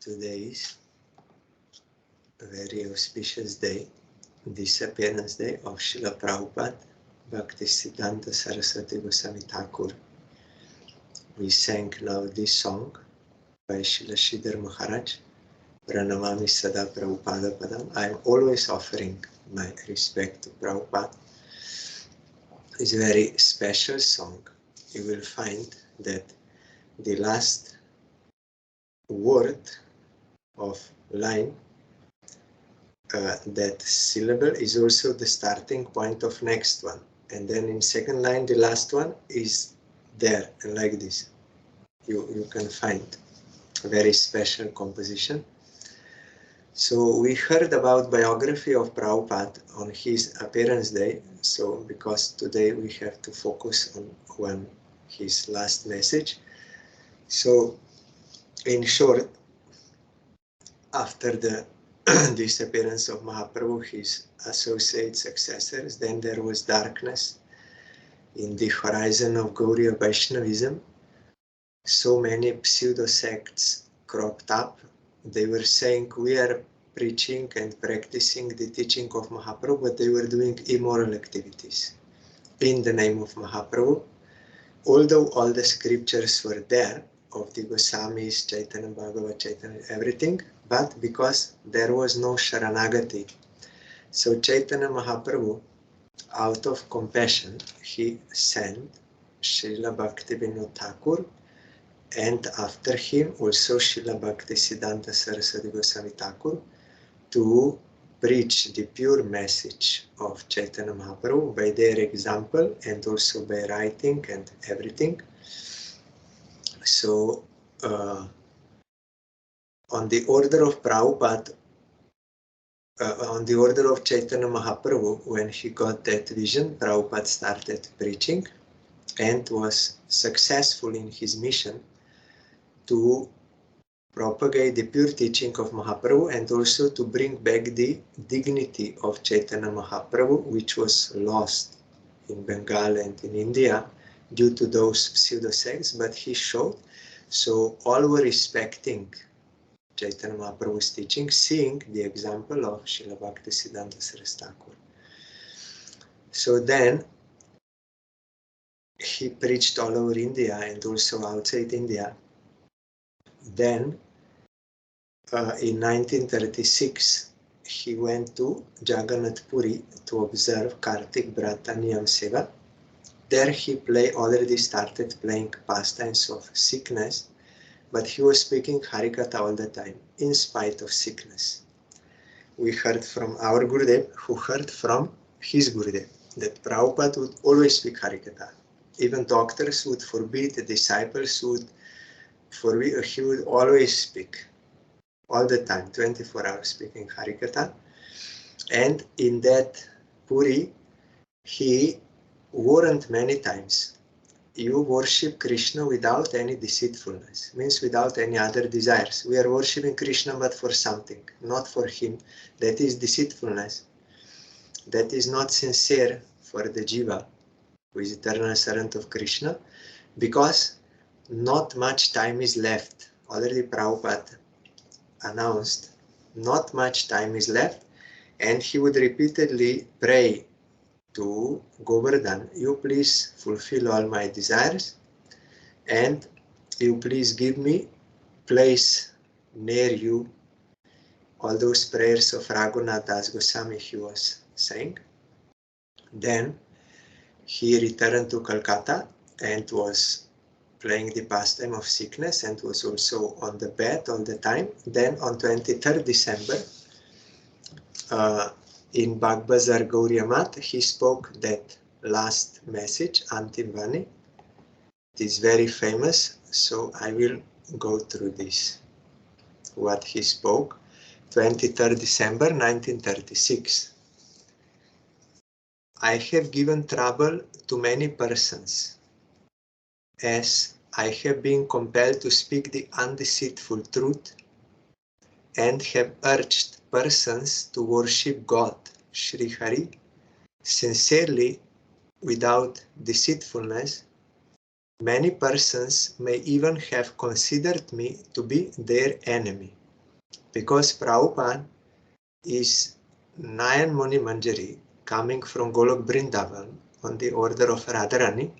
Today is a very auspicious day, Disappearance Day of Srila Prabhupada, Bhaktisidhanta Saraswati Goswami Thakur. We sang now this song by Srila Sridhar Maharaj, Pranamami Sada Prabhupada Padam. I am always offering my respect to Prabhupada. It's a very special song. You will find that the last word of line, that syllable is also the starting point of next one. And then in second line, the last one is there, and like this. You can find a very special composition. So we heard about biography of Prabhupada on his appearance day. So because today we have to focus on his last message. So in short, after the disappearance of Mahaprabhu, his associate successors, then there was darkness in the horizon of Gauriya Vaishnavism. So many pseudo-sects cropped up. They were saying, we are preaching and practicing the teaching of Mahaprabhu, but they were doing immoral activities in the name of Mahaprabhu. Although all the scriptures were there, of the Goswamis, Chaitanya Bhagavad, Chaitanya, everything, but because there was no Sharanagati. So Chaitanya Mahaprabhu, out of compassion, he sent Srila Bhaktivinod Thakur, and after him also Srila Bhaktisiddhanta Saraswati Goswami Thakur, to preach the pure message of Chaitanya Mahaprabhu by their example and also by writing and everything. So, on the order of Prabhupada, on the order of Chaitanya Mahaprabhu, when he got that vision, Prabhupada started preaching and was successful in his mission to propagate the pure teaching of Mahaprabhu and also to bring back the dignity of Chaitanya Mahaprabhu, which was lost in Bengal and in India due to those pseudo-sects, but he showed. So all were respecting Chaitanya Mahaprabhu's teaching, seeing the example of Srila Bhaktisiddhanta Saraswati Thakur. So then he preached all over India and also outside India. Then in 1936, he went to Jagannath Puri to observe Kartik Brata Niyam Seva. There he already started playing pastimes of sickness, but he was speaking Harikatha all the time, in spite of sickness. We heard from our Gurudev, who heard from his Gurudev, that Prabhupada would always speak Harikatha. Even doctors would forbid, the disciples would forbid, he would always speak, all the time, 24 hours speaking Harikatha. And in that Puri, he warned many times, you worship Krishna without any deceitfulness, means without any other desires. We are worshipping Krishna but for something, not for him. That is deceitfulness. That is not sincere for the jiva, who is eternal servant of Krishna, because not much time is left. Already Prabhupada announced, not much time is left, and he would repeatedly pray to Govardhan, you please fulfill all my desires, and you please give me place near you. All those prayers of Raghunath Das Goswami he was saying. Then he returned to Calcutta and was playing the pastime of sickness and was also on the bed all the time. Then on 23rd December, in Bagbazar Gauriya Math, he spoke that last message, Antim Vani. It is very famous, so I will go through this. What he spoke, 23rd December 1936. I have given trouble to many persons, as I have been compelled to speak the undeceitful truth and have urged persons to worship God, Sri Hari, sincerely without deceitfulness. Many persons may even have considered me to be their enemy. because Prabhupada is Nayan Muni Manjari, coming from Golok Vrindavan on the order of Radharani.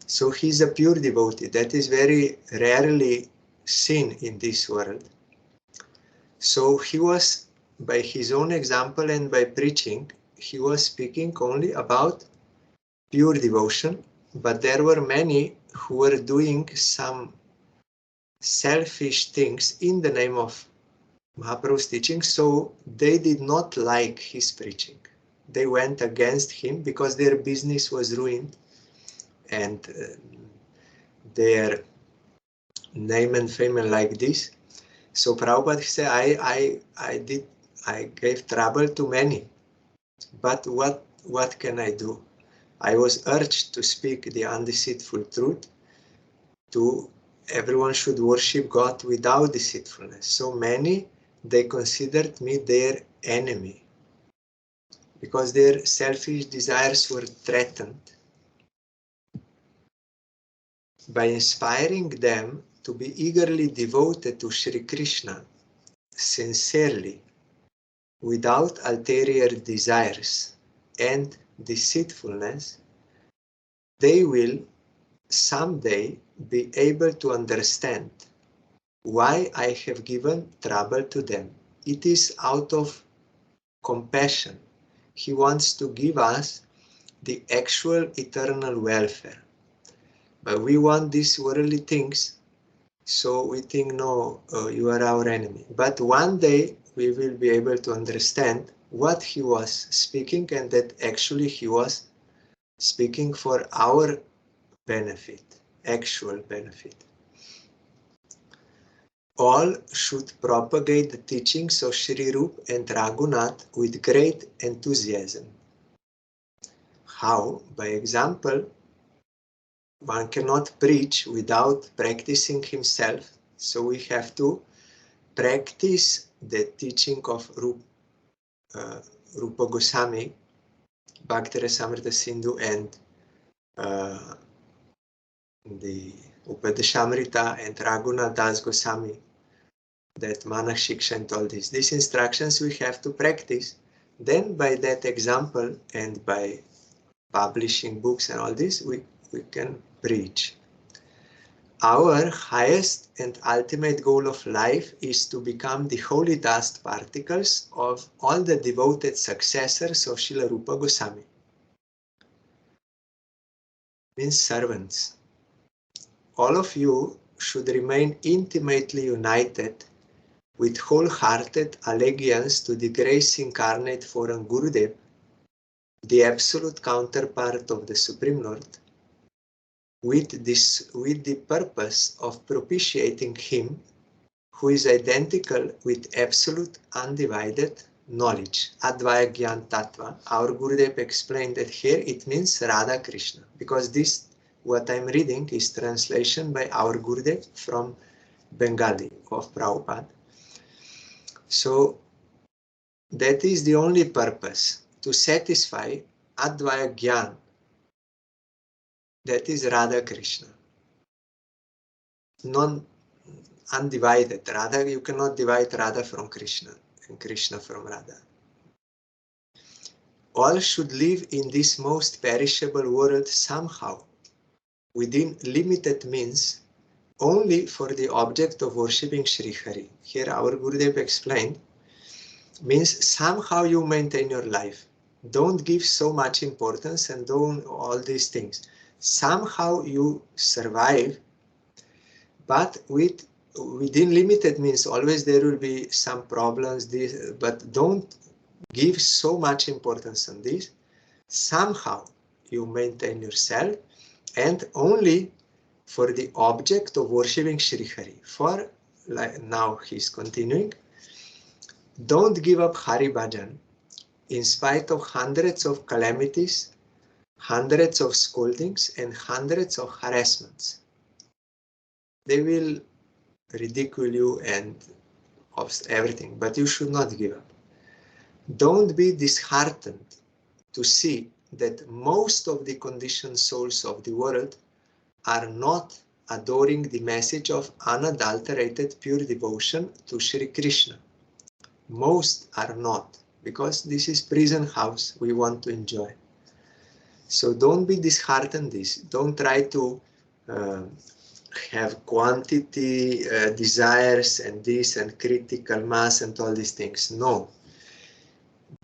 So he's a pure devotee. That is very rarely seen in this world. So he was, by his own example and by preaching, he was speaking only about pure devotion, but there were many who were doing some selfish things in the name of Mahaprabhu's teaching, so they did not like his preaching. They went against him because their business was ruined and their name and fame and like this. So Prabhupada said, I gave trouble to many, but what can I do? I was urged to speak the undeceitful truth. To everyone should worship God without deceitfulness. So many, they considered me their enemy because their selfish desires were threatened. By inspiring them to be eagerly devoted to Sri Krishna, sincerely, without ulterior desires and deceitfulness, they will someday be able to understand why I have given trouble to them. It is out of compassion. He wants to give us the actual eternal welfare. But we want these worldly things, so we think, no, you are our enemy. But one day we will be able to understand what he was speaking, and that actually he was speaking for our benefit, actual benefit. All should propagate the teachings of Sri Rup and Raghunath with great enthusiasm. How? By example. One cannot preach without practicing himself, so we have to practice the teaching of Rupa Goswami, Bhaktirasamrita Sindhu, and the Upadeshamrita and Raghunath Das Goswami, that Manak Shiksha and all this. These instructions we have to practice. Then by that example and by publishing books and all this, we can preach. Our highest and ultimate goal of life is to become the holy dust particles of all the devoted successors of Srila Rupa Goswami. Means servants. All of you should remain intimately united with wholehearted allegiance to the grace incarnate foreign Gurudev, the absolute counterpart of the Supreme Lord, with the purpose of propitiating him who is identical with absolute undivided knowledge. Advaya Gyan Tattva. Our Gurudev explained that here it means Radha Krishna, because this, what I'm reading, is translation by our Gurudev from Bengali of Prabhupada. So that is the only purpose, to satisfy Advaya Gyan. That is Radha Krishna. Undivided. Radha, you cannot divide Radha from Krishna and Krishna from Radha. All should live in this most perishable world somehow, within limited means, only for the object of worshipping Sri Hari. Here our Gurudev explained, means somehow you maintain your life. Don't give so much importance and don't all these things. Somehow you survive, but within limited means. Always there will be some problems, but don't give so much importance on this. Somehow you maintain yourself, and only for the object of worshipping Sri Hari. For, like now he's continuing, don't give up Hari Bhajan in spite of hundreds of calamities, hundreds of scoldings, and hundreds of harassments. They will ridicule you and everything, but you should not give up. Don't be disheartened to see that most of the conditioned souls of the world are not adoring the message of unadulterated pure devotion to Sri Krishna. Most are not, because this is prison house we want to enjoy. So don't be disheartened this. Don't try to have quantity desires and this and critical mass and all these things. No.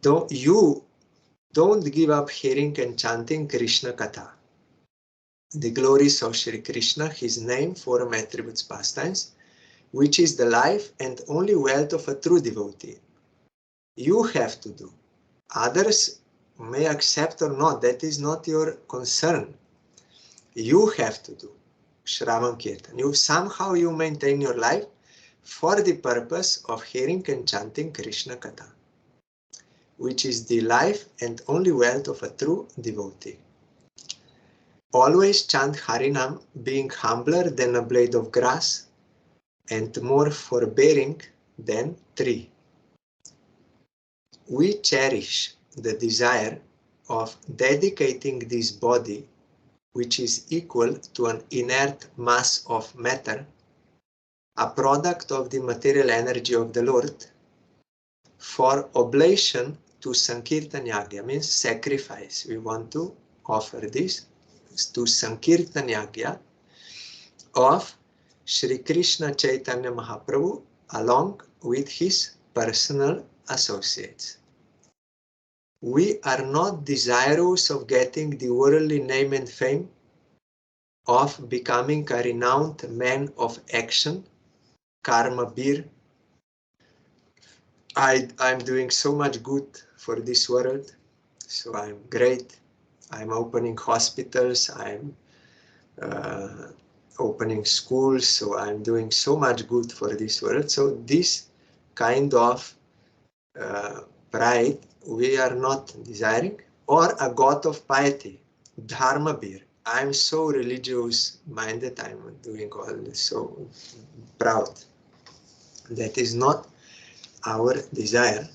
Don't give up hearing and chanting Krishna Katha. The glories of Shri Krishna, his name, form, attributes, pastimes, which is the life and only wealth of a true devotee. You have to do. Others may accept or not, that is not your concern. You have to do Shravan Kirtan. Somehow you maintain your life for the purpose of hearing and chanting Krishna Katha, which is the life and only wealth of a true devotee. Always chant Harinam, being humbler than a blade of grass and more forbearing than tree. We cherish the desire of dedicating this body, which is equal to an inert mass of matter, a product of the material energy of the Lord, for oblation to Sankirtan Yagya, means sacrifice. We want to offer this to Sankirtan Yagya of Shri Krishna Chaitanya Mahaprabhu along with his personal associates. We are not desirous of getting the worldly name and fame, of becoming a renowned man of action, karma bir. I'm doing so much good for this world, so I'm great. I'm opening hospitals, I'm opening schools, so I'm doing so much good for this world. So this kind of pride we are not desiring, or a god of piety, dharma bir. I'm so religious minded, I'm doing all this, so proud. That is not our desire,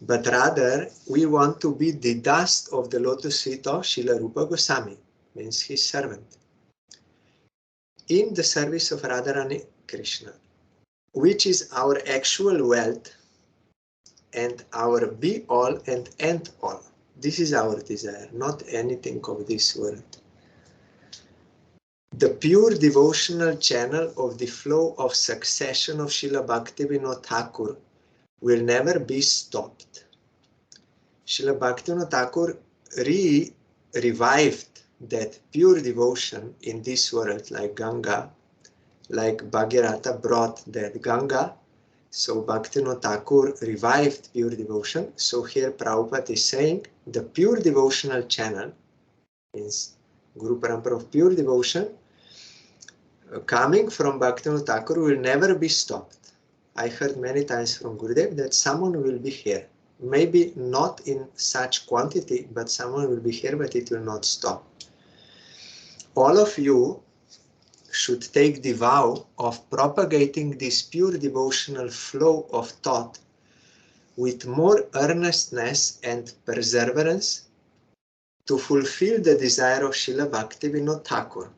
but rather we want to be the dust of the lotus feet of Srila Rupa Goswami, means his servant, in the service of Radharani Krishna, which is our actual wealth and our be all and end all. This is our desire, not anything of this world. The pure devotional channel of the flow of succession of Srila Bhaktivinoda Thakur will never be stopped. Srila Bhaktivinoda Thakur revived that pure devotion in this world, like Ganga, like Bhagirata brought that Ganga. So Bhaktivinoda Thakur revived pure devotion. So here Prabhupada is saying the pure devotional channel, means Guru Parampara of pure devotion, coming from Bhaktivinoda Thakur will never be stopped. I heard many times from Gurudev that someone will be here. Maybe not in such quantity, but someone will be here, but it will not stop. All of you should take the vow of propagating this pure devotional flow of thought with more earnestness and perseverance to fulfill the desire of Srila Bhaktivinoda Thakur.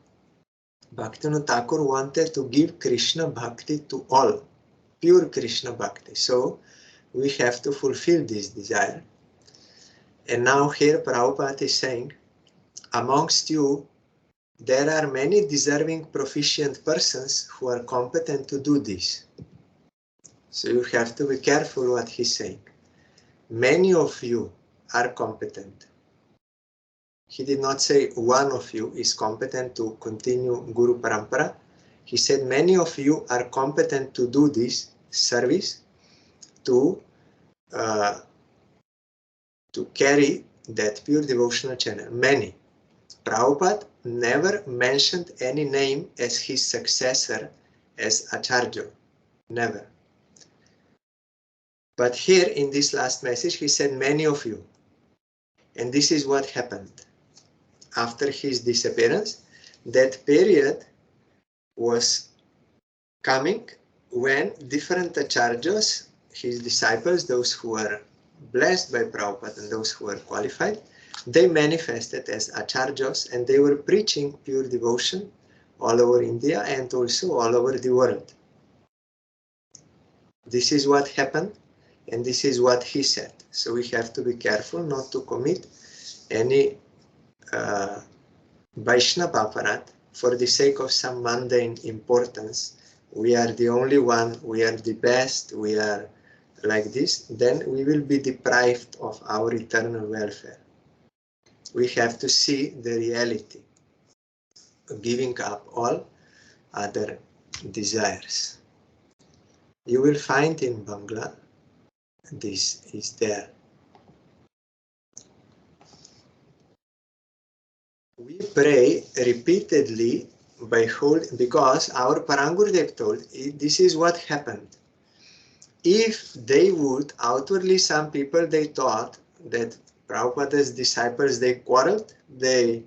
Bhaktivinoda Thakur wanted to give Krishna Bhakti to all, pure Krishna Bhakti. So we have to fulfill this desire. And now here Prabhupada is saying, amongst you, there are many deserving, proficient persons who are competent to do this. So you have to be careful what he's saying. Many of you are competent. He did not say one of you is competent to continue Guru Parampara. He said many of you are competent to do this service, to carry that pure devotional channel. Many. Prabhupada never mentioned any name as his successor as Acharya. Never. But here in this last message, he said many of you. And this is what happened. After his disappearance, that period was coming when different acharyas, his disciples, those who were blessed by Prabhupada and those who were qualified, they manifested as acharyas and they were preaching pure devotion all over India and also all over the world. This is what happened. And this is what he said. So we have to be careful not to commit any Vaishnava aparat for the sake of some mundane importance. We are the only one, we are the best, we are like this, then we will be deprived of our eternal welfare. We have to see the reality, giving up all other desires. You will find in Bangla, this is there. We pray repeatedly by holding, because our Parangurudev told, this is what happened. If they would, outwardly some people, they thought that Prabhupada's disciples, they quarreled, they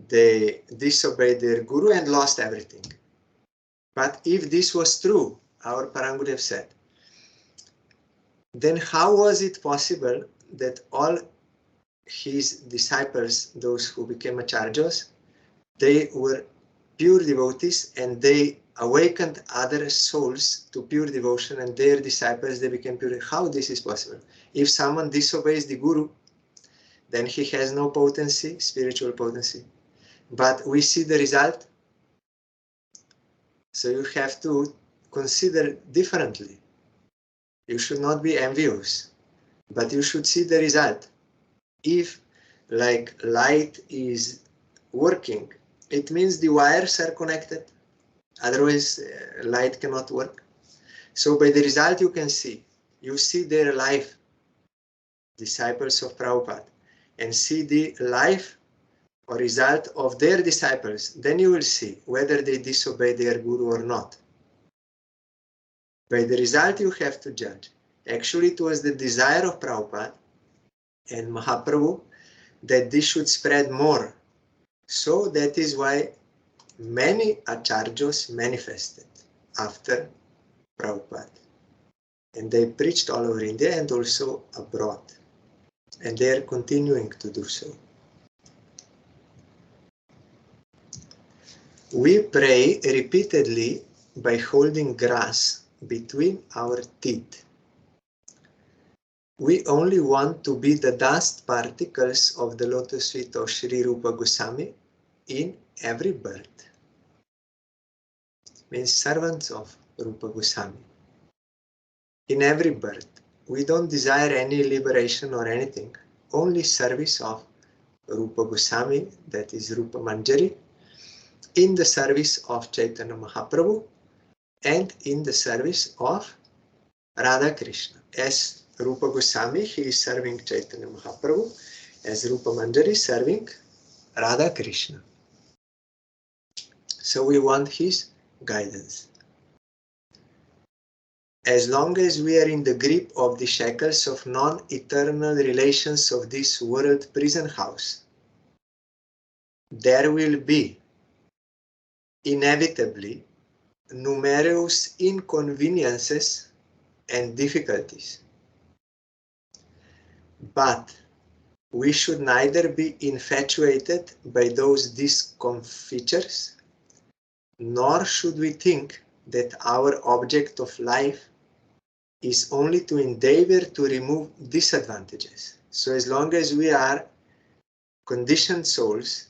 disobeyed their guru and lost everything. But if this was true, our Parangurudev said, then how was it possible that all his disciples, those who became acharyas, they were pure devotees and they awakened other souls to pure devotion, and their disciples, they became pure? How this is possible? If someone disobeys the guru, then he has no potency, spiritual potency. But we see the result. So you have to consider differently. You should not be envious, but you should see the result. If like light is working, it means the wires are connected. Otherwise, light cannot work. So by the result you can see. You see their life, disciples of Prabhupada, and see the life or result of their disciples. Then you will see whether they disobey their guru or not. By the result you have to judge. Actually, it was the desire of Prabhupada and Mahaprabhu that this should spread more. So that is why many acharyas manifested after Prabhupada. And they preached all over India and also abroad. And they are continuing to do so. We pray repeatedly by holding grass between our teeth. We only want to be the dust particles of the lotus feet of Sri Rupa Goswami in every birth. Means servants of Rupa Goswami. In every birth. We don't desire any liberation or anything. Only service of Rupa Goswami, that is Rupa Manjari, in the service of Chaitanya Mahaprabhu and in the service of Radha Krishna. As Rupa Goswami, he is serving Chaitanya Mahaprabhu, as Rupa Manjari serving Radha Krishna. So we want his guidance. As long as we are in the grip of the shackles of non-eternal relations of this world prison house, there will be inevitably numerous inconveniences and difficulties. But we should neither be infatuated by those discomfitures, nor should we think that our object of life is only to endeavor to remove disadvantages. So as long as we are conditioned souls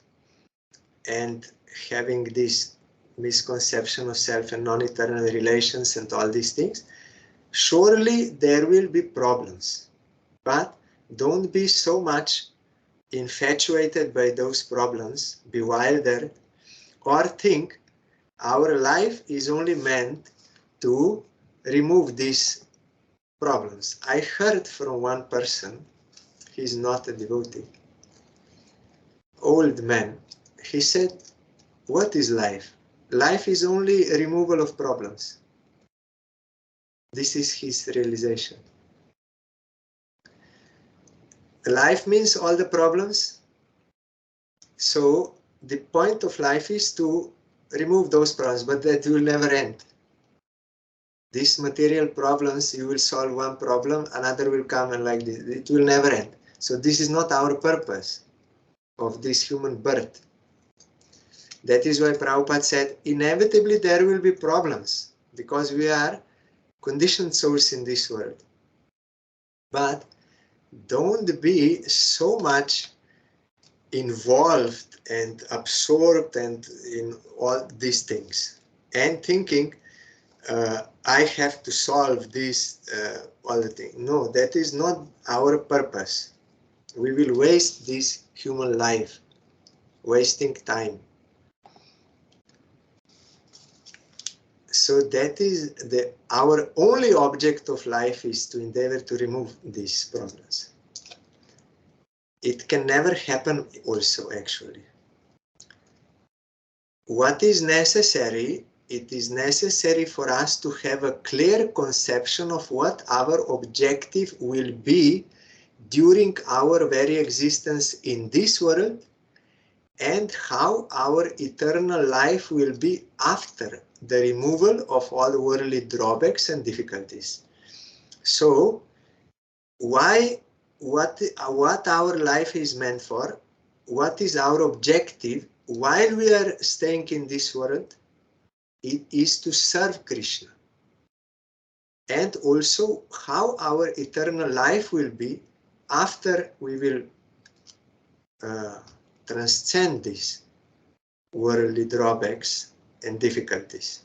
and having this misconception of self and non-eternal relations and all these things, surely there will be problems. But don't be so much infatuated by those problems, bewildered, or think our life is only meant to remove these problems. I heard from one person, he's not a devotee, old man, he said, what is life? Life is only a removal of problems. This is his realization. Life means all the problems. So the point of life is to remove those problems, but that will never end. These material problems, you will solve one problem, another will come, and like this, it will never end. So this is not our purpose of this human birth. That is why Prabhupada said, inevitably there will be problems, because we are conditioned souls in this world. But don't be so much involved and absorbed and in all these things and thinking I have to solve this all the thing. No, that is not our purpose. We will waste this human life, wasting time. So that is our only object of life is to endeavor to remove these problems. It can never happen also, actually. What is necessary? It is necessary for us to have a clear conception of what our objective will be during our very existence in this world and how our eternal life will be after the removal of all worldly drawbacks and difficulties. So, what our life is meant for, what is our objective while we are staying in this world, it is to serve Krishna. And also how our eternal life will be after we will transcend these worldly drawbacks and difficulties.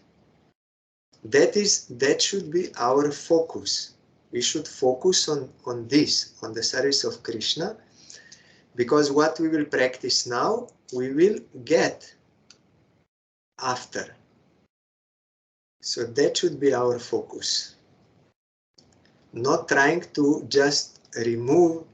That should be our focus. We should focus on this, on the service of Krishna, because what we will practice now, we will get after. So that should be our focus. Not trying to just remove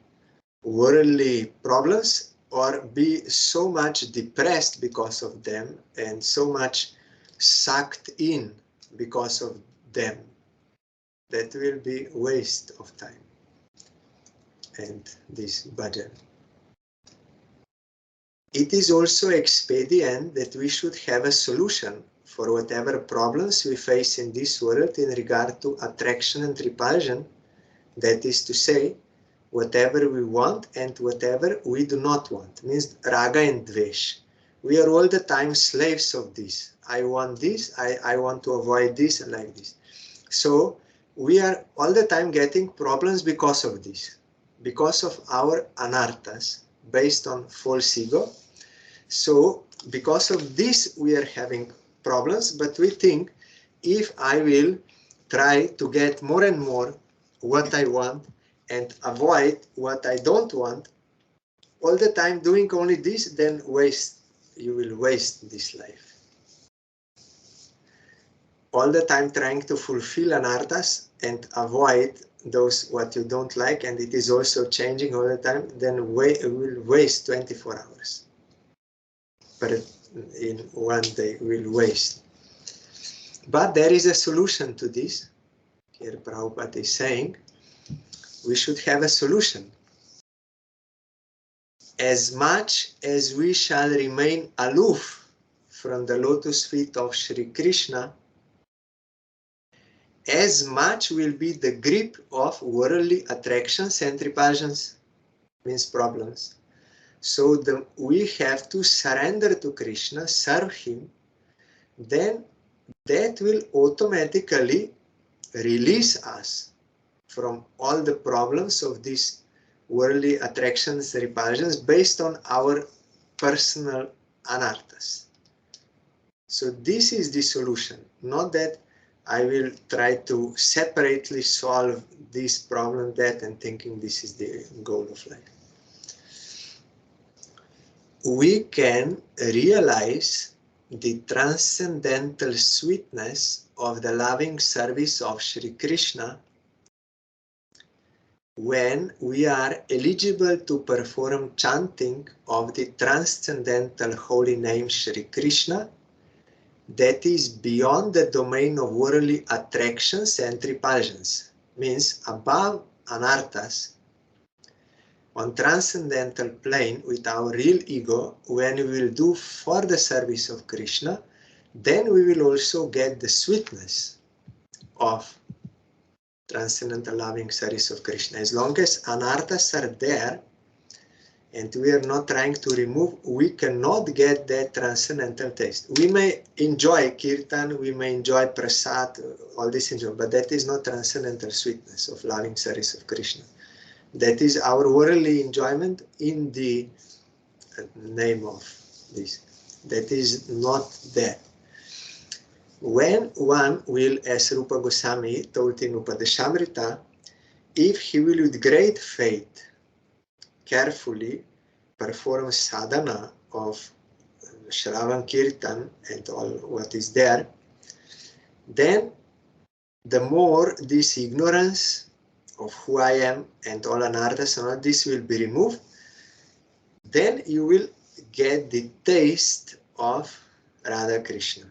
worldly problems or be so much depressed because of them and so much sucked in because of them. That will be waste of time. And this bhajan. It is also expedient that we should have a solution for whatever problems we face in this world in regard to attraction and repulsion. That is to say, whatever we want and whatever we do not want. Means raga and dvesh. We are all the time slaves of this. I want this, I want to avoid this and like this. So we are all the time getting problems because of this. Because of our anarthas based on false ego. So because of this we are having problems, but we think if I will try to get more and more what I want and avoid what I don't want, all the time doing only this, then you will waste this life. All the time trying to fulfill anarthas and avoid those what you don't like, and it is also changing all the time, then will waste 24 hours. But in one day will waste. But there is a solution to this. Here Prabhupada is saying, we should have a solution. As much as we shall remain aloof from the lotus feet of Sri Krishna, as much will be the grip of worldly attractions and repulsions, means problems. So we have to surrender to Krishna, serve him, then that will automatically release us from all the problems of these worldly attractions, repulsions based on our personal anarthas. So this is the solution, not that I will try to separately solve this problem, that, and thinking this is the goal of life. We can realize the transcendental sweetness of the loving service of Sri Krishna when we are eligible to perform chanting of the transcendental holy name Sri Krishna that is beyond the domain of worldly attractions and repulsions, means above anarthas, on transcendental plane with our real ego. When we will do for the service of Krishna, then we will also get the sweetness of transcendental loving service of Krishna. As long as anarthas are there and we are not trying to remove, we cannot get that transcendental taste. We may enjoy kirtan, we may enjoy prasad, all this enjoy, but that is not transcendental sweetness of loving service of Krishna. That is our worldly enjoyment in the name of this. That is not there. When one will, as Rupa Goswami told in Upadeshamrita, if he will with great faith carefully perform sadhana of Shravan Kirtan and all what is there, then the more this ignorance of who I am and all anarthas and all this will be removed, then you will get the taste of Radha Krishna.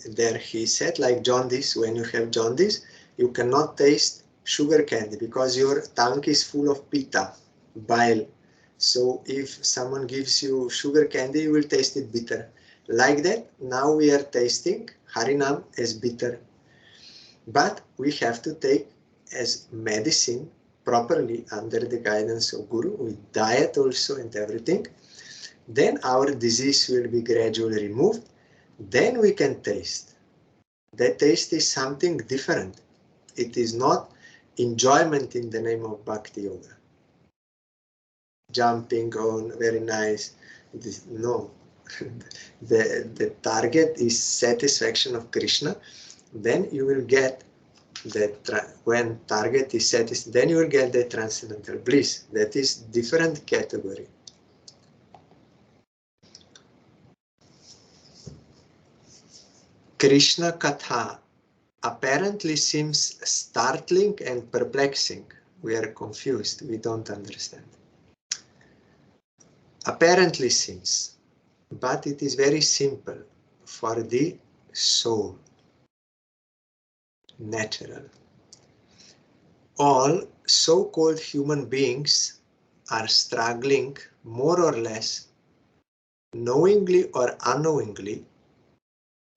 There he said, like jaundice, when you have jaundice, you cannot taste sugar candy because your tongue is full of pitta, bile. So if someone gives you sugar candy, you will taste it bitter. Like that, now we are tasting Harinam as bitter. But we have to take as medicine properly under the guidance of Guru, with diet also and everything. Then our disease will be gradually removed. Then we can taste. That taste is something different. It is not enjoyment in the name of Bhakti Yoga. Jumping on, very nice. No. The target is satisfaction of Krishna. Then you will get that when target is satisfied, then you will get the transcendental bliss. That is different category. Krishna Katha apparently seems startling and perplexing. We are confused, we don't understand. Apparently seems, but it is very simple for the soul, natural. All so-called human beings are struggling more or less, knowingly or unknowingly,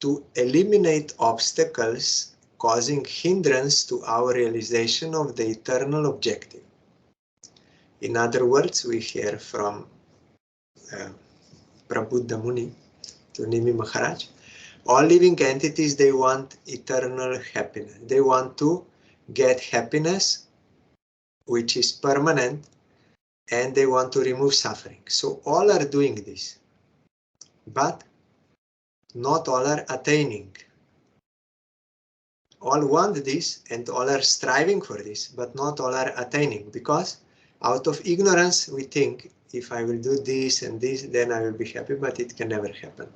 to eliminate obstacles causing hindrance to our realization of the eternal objective. In other words, we hear from Prabhupada Muni to Nimi Maharaj, all living entities, they want eternal happiness. They want to get happiness, which is permanent, and they want to remove suffering. So all are doing this, but not all are attaining. All want this and all are striving for this, but not all are attaining, because out of ignorance we think, if I will do this and this, then I will be happy, but it can never happen.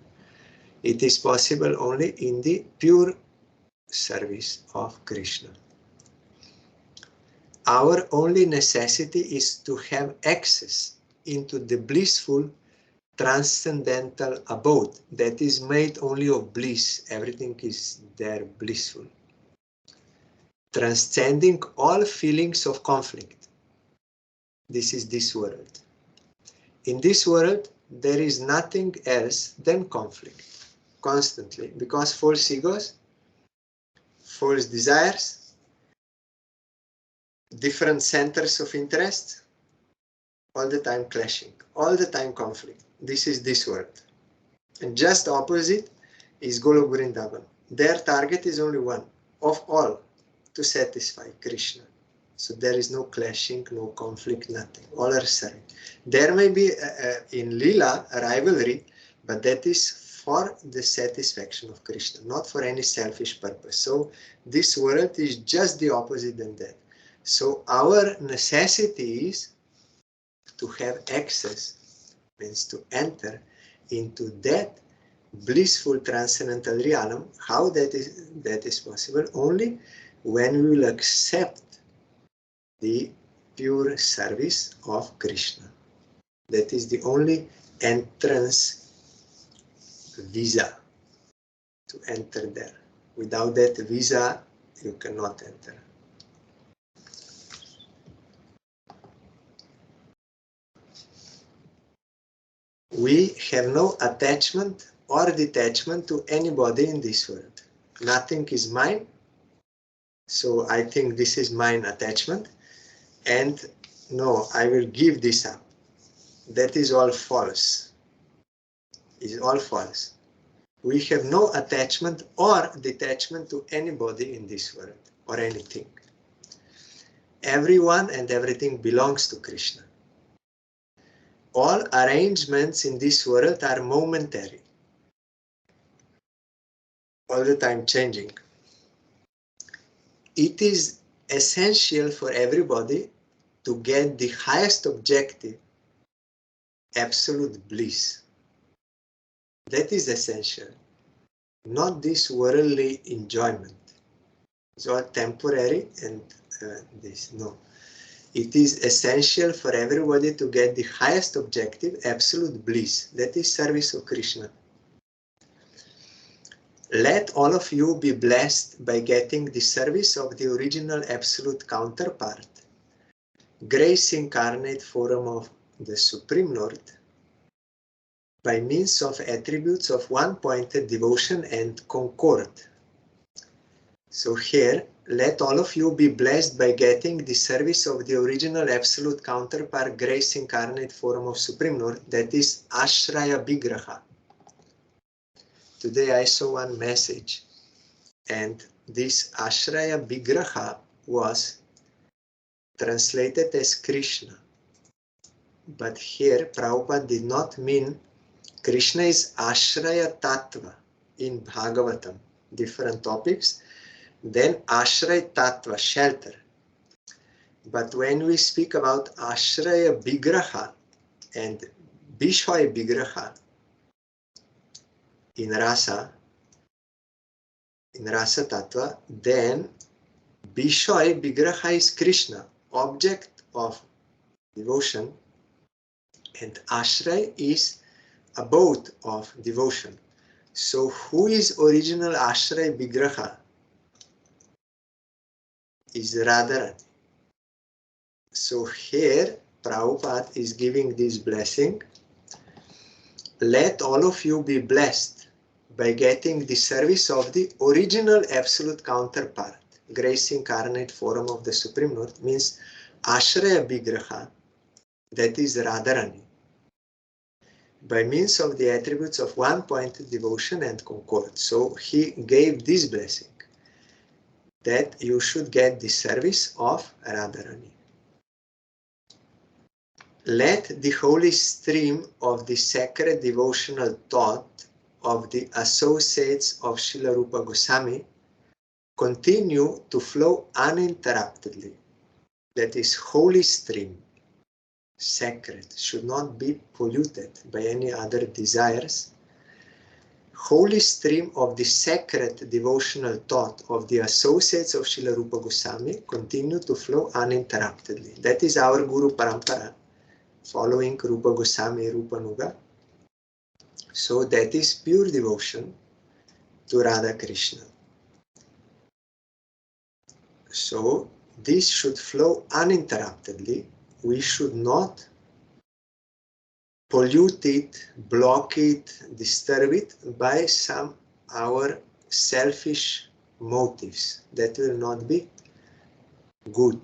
It is possible only in the pure service of Krishna. Our only necessity is to have access into the blissful transcendental abode that is made only of bliss. Everything is there blissful, transcending all feelings of conflict. This is this world. In this world, there is nothing else than conflict, constantly, because false egos, false desires, different centers of interest, all the time clashing, all the time conflict. This is this world. And just opposite is Golok Vrindavan. Their target is only one, of all, to satisfy Krishna. So there is no clashing, no conflict, nothing. All are serving. There may be in Lila a rivalry, but that is for the satisfaction of Krishna, not for any selfish purpose. So this world is just the opposite than that. So our necessity is to have access, means to enter into that blissful transcendental realm. How that is possible? Only when we will accept the pure service of Krishna. That is the only entrance visa to enter there. Without that visa, you cannot enter. We have no attachment or detachment to anybody in this world. Nothing is mine. So I think this is mine attachment. And no, I will give this up. That is all false. Is all false. We have no attachment or detachment to anybody in this world or anything. everyone and everything belongs to Krishna. All arrangements in this world are momentary, all the time changing. It is essential for everybody to get the highest objective, absolute bliss. That is essential, not this worldly enjoyment. It's all temporary and this, no. It is essential for everybody to get the highest objective, absolute bliss. That is service of Krishna. Let all of you be blessed by getting the service of the original absolute counterpart, grace incarnate form of the Supreme Lord, by means of attributes of one-pointed devotion and concord. So here, let all of you be blessed by getting the service of the original absolute counterpart, grace incarnate form of Supreme Lord, that is Ashraya Vigraha. Today I saw one message, and this Ashraya Vigraha was translated as Krishna. But here Prabhupada did not mean Krishna is Ashraya Tattva in Bhagavatam, different topics. Then Ashraya Tattva, shelter. But when we speak about Ashraya Vigraha and Vishaya Vigraha in Rasa Tattva, then Vishaya Vigraha is Krishna, object of devotion, and Ashraya is abode of devotion. So who is original Ashraya Vigraha? Is Radharani. So here Prabhupada is giving this blessing. Let all of you be blessed by getting the service of the original absolute counterpart, grace incarnate form of the Supreme Lord, means Ashraya Vigraha, that is Radharani, by means of the attributes of one-pointed devotion and concord. So he gave this blessing, that you should get the service of Radharani. Let the holy stream of the sacred devotional thought of the associates of Srila Rupa Goswami continue to flow uninterruptedly. That is, holy stream, sacred, should not be polluted by any other desires. Holy stream of the sacred devotional thought of the associates of Srila Rupa Goswami continue to flow uninterruptedly. That is our Guru Parampara, following Rupa Goswami, Rupa Nuga. So that is pure devotion to Radha Krishna. So this should flow uninterruptedly. We should not pollute it, block it, disturb it by some our selfish motives. That will not be good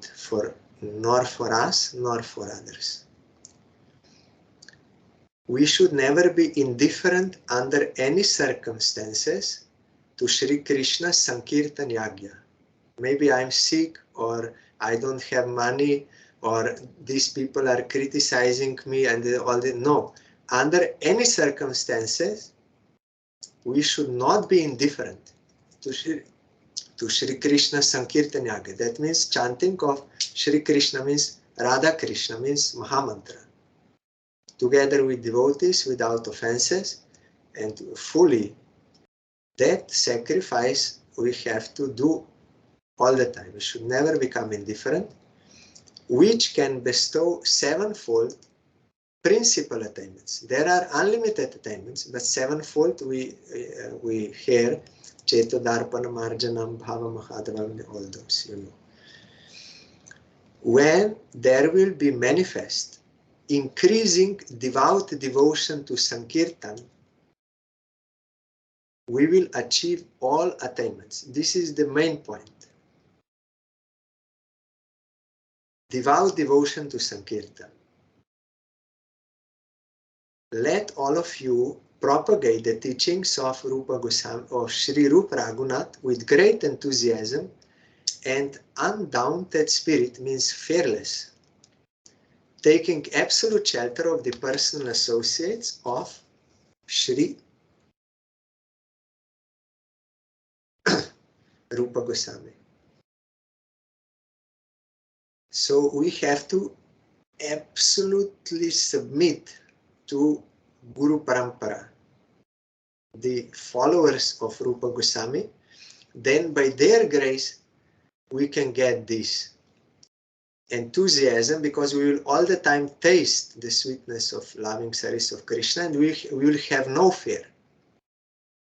nor for us nor for others. We should never be indifferent under any circumstances to Sri Krishna's Sankirtan Yagya. Maybe I'm sick, or I don't have money, or these people are criticizing me, and all that. No, under any circumstances, we should not be indifferent to Sri Krishna's Sankirtan Yagya. That means chanting of Sri Krishna, means Radha Krishna, means Mahamantra, together with devotees without offenses and fully. That sacrifice we have to do all the time. We should never become indifferent, which can bestow sevenfold principal attainments. There are unlimited attainments, but sevenfold we hear Chetodarpana, Marjanam, Bhava Mahadava, all those, you know. When there will be manifest increasing devout devotion to Sankirtan, we will achieve all attainments. This is the main point. Devout devotion to Sankirtan. Let all of you propagate the teachings of Rupa Goswami, of Sri Rupa Raghunath with great enthusiasm And undaunted spirit means fearless, taking absolute shelter of the personal associates of Sri Rupa Goswami. So we have to absolutely submit to Guru Parampara, the followers of Rupa Goswami. Then by their grace we can get this enthusiasm, because we will all the time taste the sweetness of loving service of Krishna, and we will have no fear.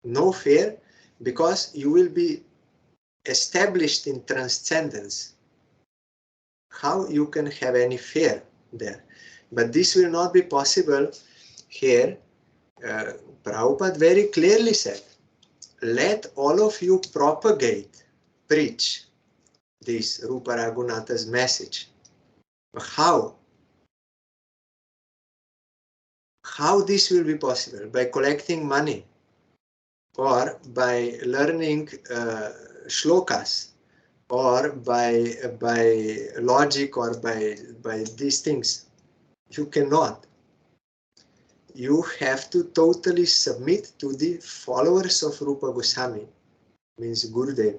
No fear, because you will be established in transcendence. How you can have any fear there? But this will not be possible here. Prabhupada very clearly said, let all of you propagate, preach this Rupa Raghunatha's message. How? How this will be possible? By collecting money, or by learning shlokas, or by logic, or by these things. You cannot. You have to totally submit to the followers of Rupa Goswami, means Gurudev.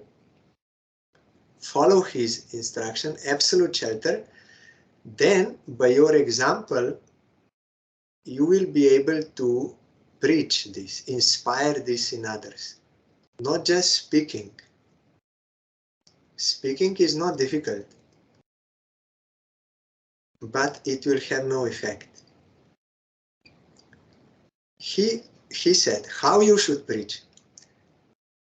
Follow his instruction, absolute shelter. Then by your example, you will be able to preach this, inspire this in others. Not just speaking. Speaking is not difficult, but it will have no effect. He said, how you should preach?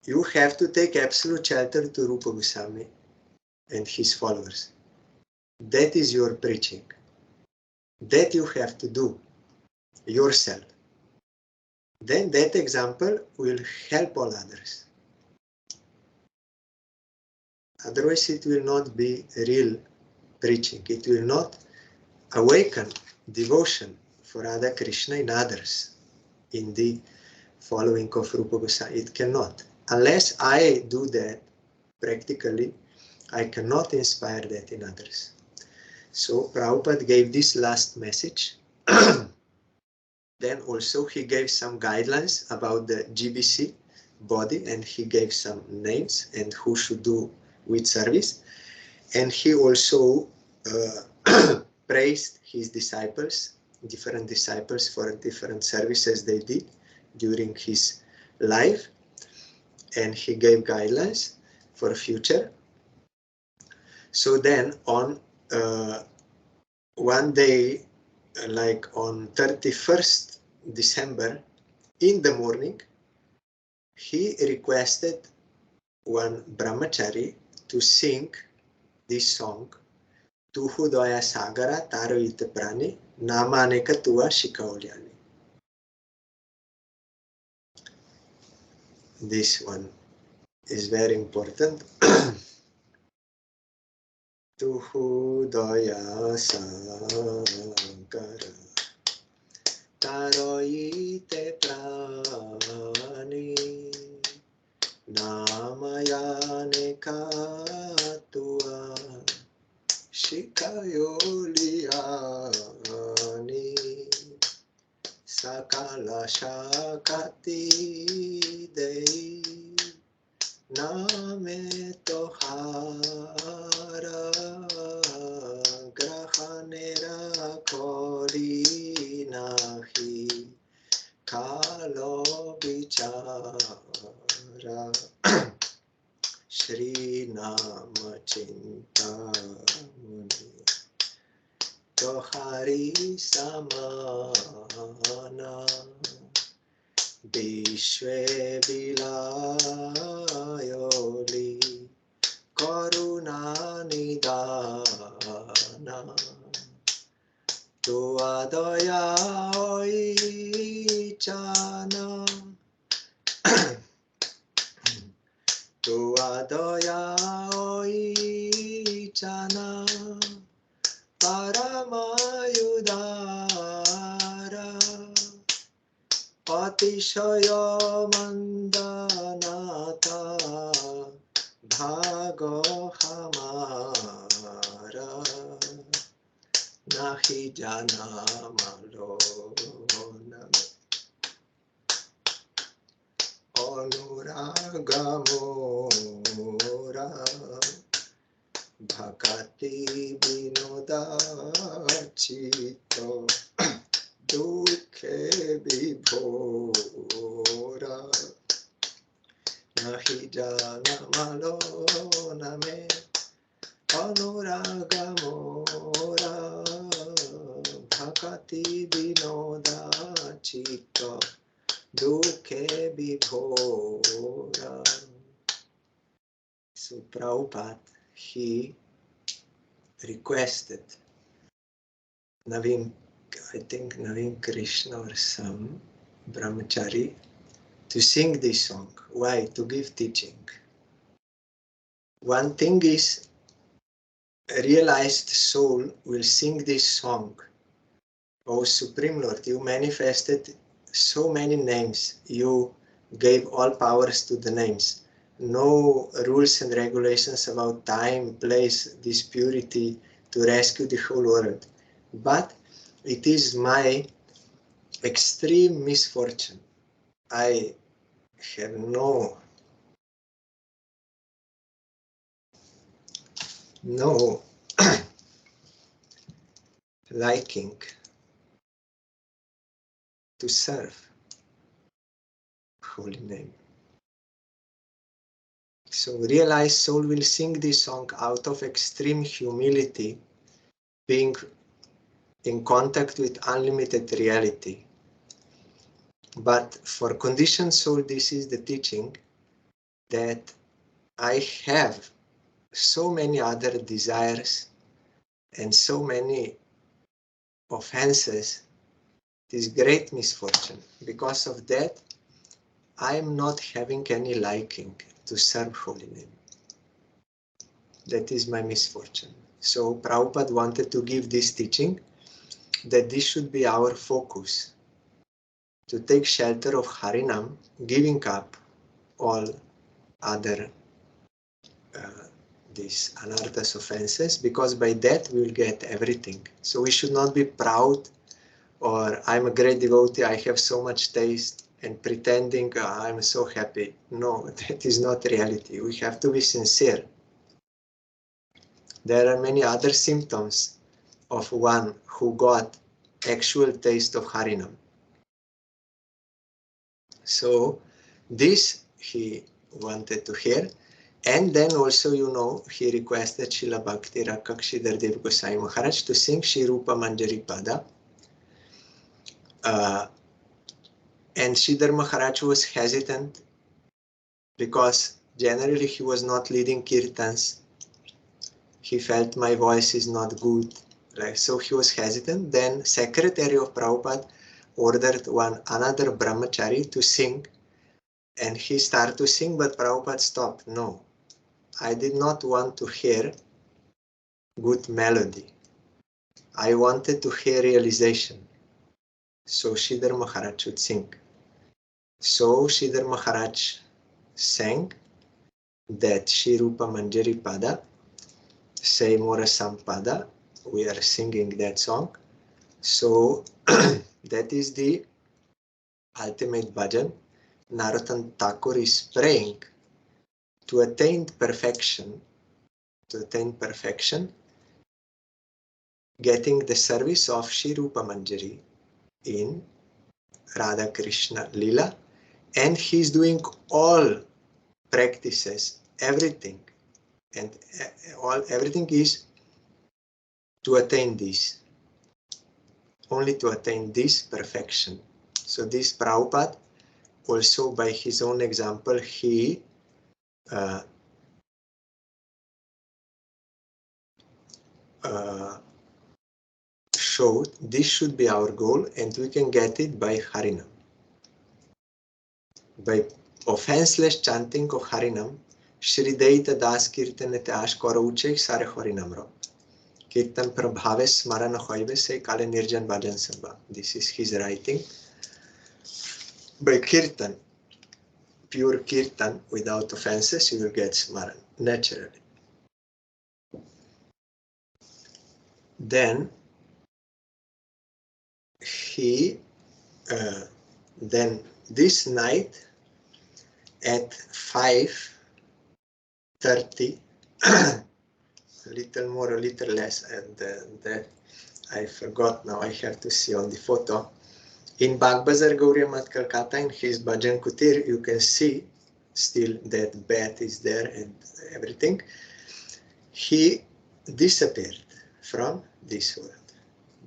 You have to take absolute shelter to Rupa Goswami and his followers. That is your preaching. That you have to do yourself. Then that example will help all others. Otherwise it will not be real preaching. It will not awaken devotion for Radha Krishna in others, in the following of Rupa Goswami. It cannot. Unless I do that practically, I cannot inspire that in others. So Prabhupada gave this last message. Then also he gave some guidelines about the GBC body, and he gave some names and who should do which service. And he also praised his disciples, different disciples, for different services they did during his life. And he gave guidelines for future. So then on one day, like on 31st December, in the morning, he requested one brahmachari to sing this song, Tuhu doya sagara taro ite prani, namaneka tua shikaolyani. This one is very important. Tuhu doya sagara taro ite prani, namaneka tua shikayoliani, sakala shakati dei name tohara grahanera kori nahi kalo bichara Shri Nama Chintamani Tohari Samana Vishwe Vilayoli Karuna Nidana Tua Daya Chana Tua Daya Chana Paramayudara Patishaya Mandanata भागो हमारा nahi jana malo name anuraga mora bhakati vinoda chito dukhe vibhora nahi jana malo name anuraga mora bhakati vinoda chitta dukhe vibhora. So Prabhupada, he requested Naveen, I think Naveen Krishna or some brahmachari to sing this song. Why? To give teaching. One thing is, a realized soul will sing this song. O Supreme Lord, you manifested so many names. You gave all powers to the names. No rules and regulations about time, place, this purity to rescue the whole world. But it is my extreme misfortune. I have no liking to serve holy name. So realized soul will sing this song out of extreme humility, being in contact with unlimited reality. But for conditioned soul, this is the teaching that I have so many other desires and so many offenses. It is great misfortune. Because of that, I am not having any liking to serve holy name. That is my misfortune. So Prabhupada wanted to give this teaching that this should be our focus, to take shelter of Harinam, giving up all other these anarthas offenses, because by that we will get everything. So we should not be proud, or I'm a great devotee, I have so much taste, and pretending I'm so happy. No, that is not reality. We have to be sincere. There are many other symptoms of one who got actual taste of Harinam. So this he wanted to hear. And then also, you know, he requested Srila Bhakti Rakshidhar Dev Gosai Maharaj to sing Shri Rupa Manjari Pada. And Sridhar Maharaj was hesitant because generally he was not leading kirtans. He felt my voice is not good. Right? So he was hesitant. Then secretary of Prabhupada ordered another brahmachari to sing. And he started to sing, but Prabhupada stopped. No, I did not want to hear good melody. I wanted to hear realization. So Sridhar Maharaj should sing. So Sridhar Maharaj sang that Shri Rupa Manjari Pada, Say Mora Sampada. We are singing that song. So that is the ultimate bhajan. Narottam Thakur is praying to attain perfection, getting the service of Shri Rupa Manjari in Radha Krishna Lila, and he's doing all practices, everything, and everything is to attain this, only to attain this perfection. So this Prabhupada, also by his own example, he showed this should be our goal, and we can get it by Harinam. By offenseless chanting of Harinam, Shri Deita Das Kirtanete Ash Korouchek Sare Harinamro. Kirtan Prabhave Smarana Hoive Se Kale Nirjan Bhajan Sabha. This is his writing. By Kirtan, pure Kirtan without offenses, you will get Smaran. naturally. Then then this night at 5:30, a little more, a little less, and that I forgot now, I have to see on the photo. In Bagbazar Gauriya Math Kolkata, in his Bhajan Kutir, you can see still that bed is there and everything. He disappeared from this world.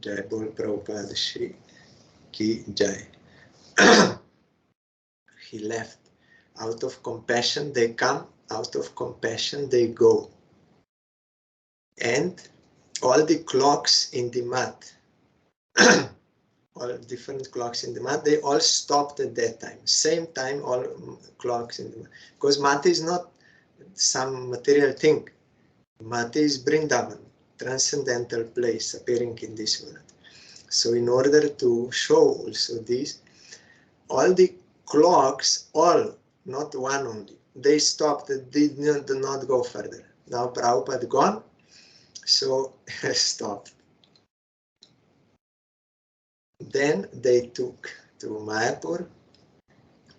Jai Bol Prabhupada Shri Ki Jai. He left. Out of compassion they come, out of compassion they go. And all the clocks in the mat, all different clocks in the mat, they all stopped at that time. Same time, all clocks in the mat. Because mat is not some material thing. Mat is Vrindavan, transcendental place appearing in this world. So in order to show also this, all the clocks, all, not one only, they stopped, they did not go further. Now Prabhupada gone, so stopped. Then they took to Mayapur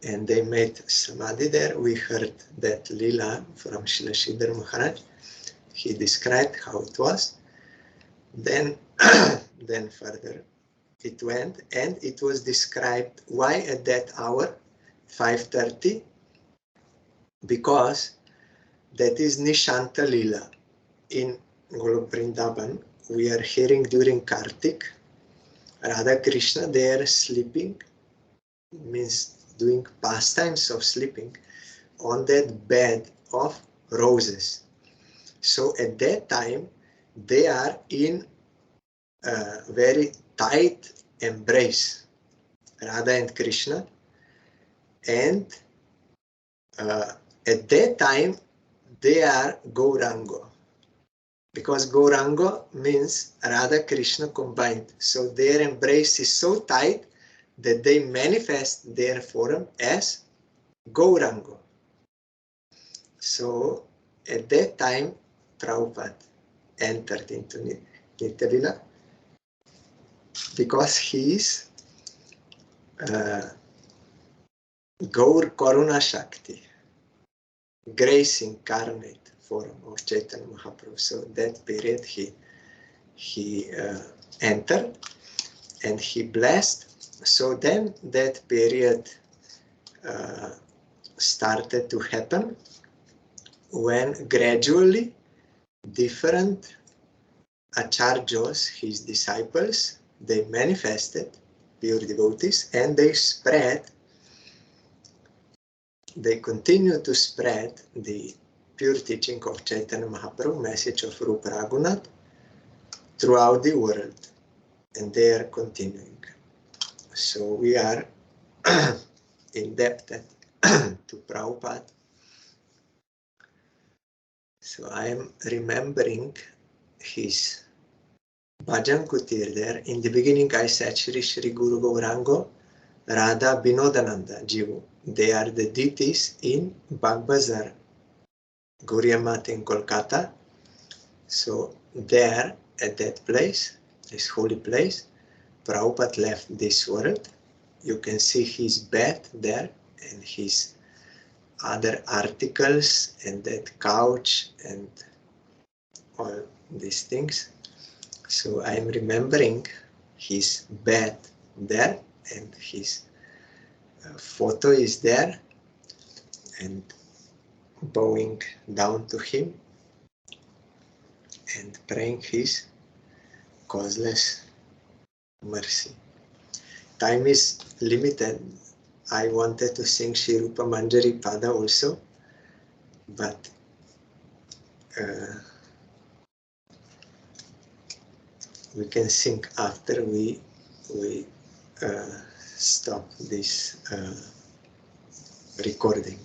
and they made Samadhi there. We heard that Lila from Srila Sridhar Maharaj. He described how it was. Then, then further it went, and it was described why at that hour, 5:30, because that is Nishanta Lila. In Golok Vrindavan, we are hearing during Kartik, Radha Krishna, they are sleeping, means doing pastimes of sleeping, on that bed of roses. So at that time, they are in a very tight embrace, Radha and Krishna, and at that time, they are Gauranga. Because Gauranga means Radha Krishna combined. So their embrace is so tight that they manifest their form as Gauranga. So at that time, Prabhupada entered into Nitya Lila because he is Gaur Karuna Shakti, grace incarnate form of Chaitanya Mahaprabhu. So that period he entered and he blessed. So then that period started to happen when gradually different acharyas, his disciples, they manifested pure devotees and they spread, they continue to spread the pure teaching of Chaitanya Mahaprabhu, message of Rupa Raghunath throughout the world, and they are continuing. So we are indebted to Prabhupada. So I am remembering his Bhajan Kutir there. In the beginning I said Shri Shri Guru Gaurango, Radha Binodananda Jivu. They are the deities in Bagbazar Gauriya Math in Kolkata. So there at that place, this holy place, Prabhupada left this world. You can see his bed there and his other articles and that couch and all these things. So I am remembering his bed there and his photo is there and bowing down to him and praying his causeless mercy. Time is limited. I wanted to sing Shri Rupa Manjari Pada also, but we can sing after we stop this recording.